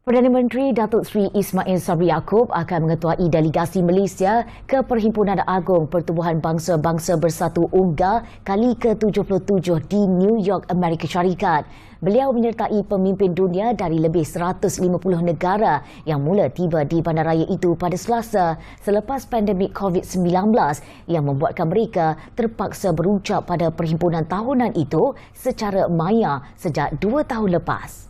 Perdana Menteri Datuk Seri Ismail Sabri Yaakob akan mengetuai delegasi Malaysia ke Perhimpunan Agung Pertubuhan Bangsa-Bangsa Bersatu UNGA kali ke-77 di New York, Amerika Syarikat. Beliau menyertai pemimpin dunia dari lebih 150 negara yang mula tiba di bandaraya itu pada Selasa selepas pandemik COVID-19 yang membuatkan mereka terpaksa berucap pada perhimpunan tahunan itu secara maya sejak 2 tahun lepas.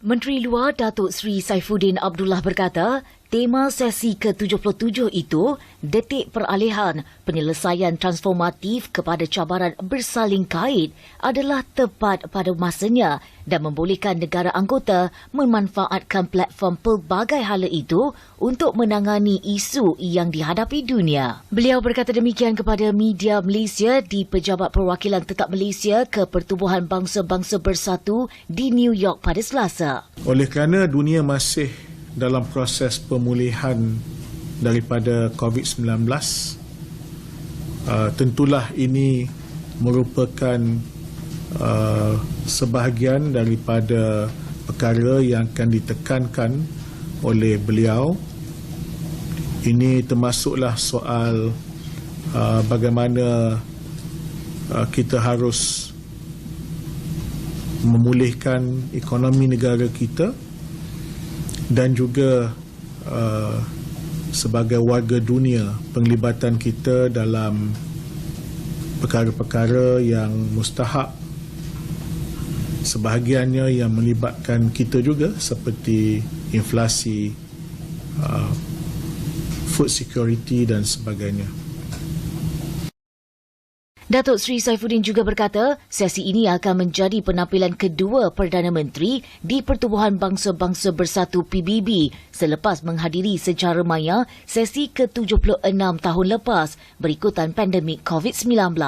Menteri Luar Datuk Seri Saifuddin Abdullah berkata, tema sesi ke-77 itu, detik peralihan penyelesaian transformatif kepada cabaran bersaling kait adalah tepat pada masanya dan membolehkan negara anggota memanfaatkan platform pelbagai hala itu untuk menangani isu yang dihadapi dunia. Beliau berkata demikian kepada media Malaysia di Pejabat Perwakilan Tetap Malaysia ke Pertubuhan Bangsa-Bangsa Bersatu di New York pada Selasa. Oleh kerana dunia masih dalam proses pemulihan daripada COVID-19, tentulah ini merupakan sebahagian daripada perkara yang akan ditekankan oleh beliau. Ini termasuklah soal bagaimana kita harus memulihkan ekonomi negara kita dan juga sebagai warga dunia, penglibatan kita dalam perkara-perkara yang mustahak, sebahagiannya yang melibatkan kita juga seperti inflasi, food security dan sebagainya. Datuk Seri Saifuddin juga berkata, sesi ini akan menjadi penampilan kedua Perdana Menteri di Pertubuhan Bangsa-Bangsa Bersatu PBB selepas menghadiri secara maya sesi ke-76 tahun lepas berikutan pandemik COVID-19.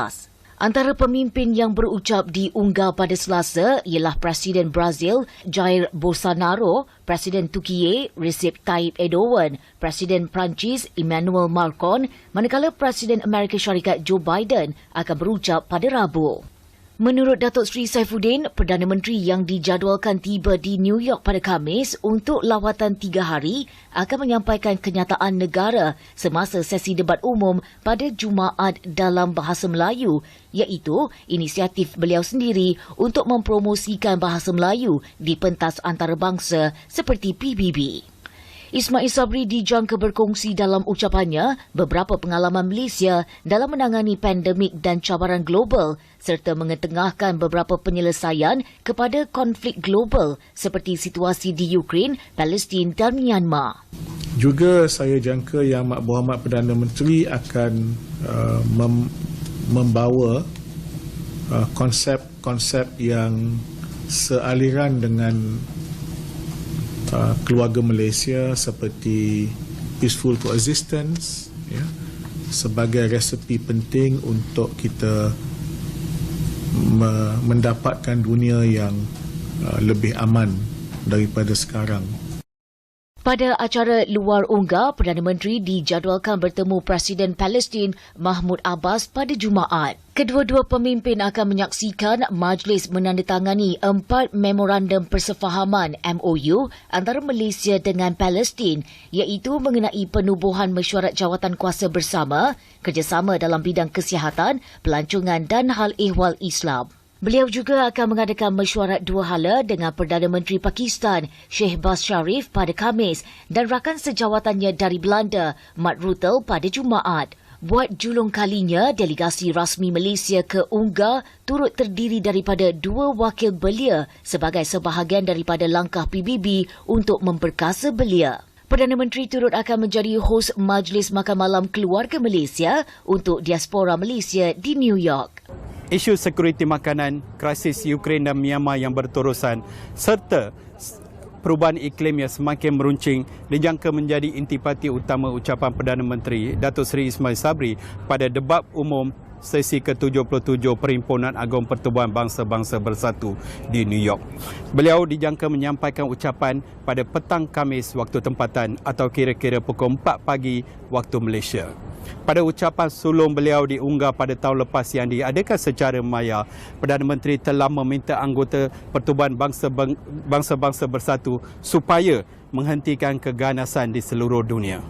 Antara pemimpin yang berucap di UNGA pada Selasa ialah Presiden Brazil Jair Bolsonaro, Presiden Turkiye Recep Tayyip Erdogan, Presiden Perancis Emmanuel Macron, manakala Presiden Amerika Syarikat Joe Biden akan berucap pada Rabu. Menurut Datuk Seri Saifuddin, Perdana Menteri yang dijadualkan tiba di New York pada Khamis untuk lawatan 3 hari akan menyampaikan kenyataan negara semasa sesi debat umum pada Jumaat dalam bahasa Melayu, iaitu inisiatif beliau sendiri untuk mempromosikan bahasa Melayu di pentas antarabangsa seperti PBB. Ismail Sabri dijangka berkongsi dalam ucapannya beberapa pengalaman Malaysia dalam menangani pandemik dan cabaran global serta mengetengahkan beberapa penyelesaian kepada konflik global seperti situasi di Ukraine, Palestin dan Myanmar. Juga saya jangka Yang Berhormat Perdana Menteri akan membawa konsep-konsep yang sealiran dengan keluarga Malaysia seperti peaceful coexistence, ya, sebagai resepi penting untuk kita mendapatkan dunia yang lebih aman daripada sekarang. Pada acara luar UNGA, Perdana Menteri dijadualkan bertemu Presiden Palestin Mahmud Abbas pada Jumaat. Kedua-dua pemimpin akan menyaksikan majlis menandatangani 4 memorandum persefahaman MOU antara Malaysia dengan Palestin, iaitu mengenai penubuhan mesyuarat jawatan kuasa bersama, kerjasama dalam bidang kesihatan, pelancongan dan hal ehwal Islam. Beliau juga akan mengadakan mesyuarat 2 hala dengan Perdana Menteri Pakistan Shehbaz Sharif pada Khamis dan rakan sejawatannya dari Belanda Mark Rutte pada Jumaat. Buat julung kalinya, delegasi rasmi Malaysia ke UNGA turut terdiri daripada 2 wakil belia sebagai sebahagian daripada langkah PBB untuk memperkasa belia. Perdana Menteri turut akan menjadi hos Majlis Makan Malam Keluarga Malaysia untuk diaspora Malaysia di New York. Isu sekuriti makanan, krisis Ukraine dan Myanmar yang berterusan serta perubahan iklim yang semakin meruncing dijangka menjadi intipati utama ucapan Perdana Menteri Datuk Seri Ismail Sabri pada debat umum sesi ke-77 Perhimpunan Agung Pertubuhan Bangsa-Bangsa Bersatu di New York. Beliau dijangka menyampaikan ucapan pada petang Khamis waktu tempatan atau kira-kira pukul 4 pagi waktu Malaysia. Pada ucapan sulung beliau diunggah pada tahun lepas yang diadakan secara maya, Perdana Menteri telah meminta anggota Pertubuhan Bangsa-Bangsa Bersatu supaya menghentikan keganasan di seluruh dunia.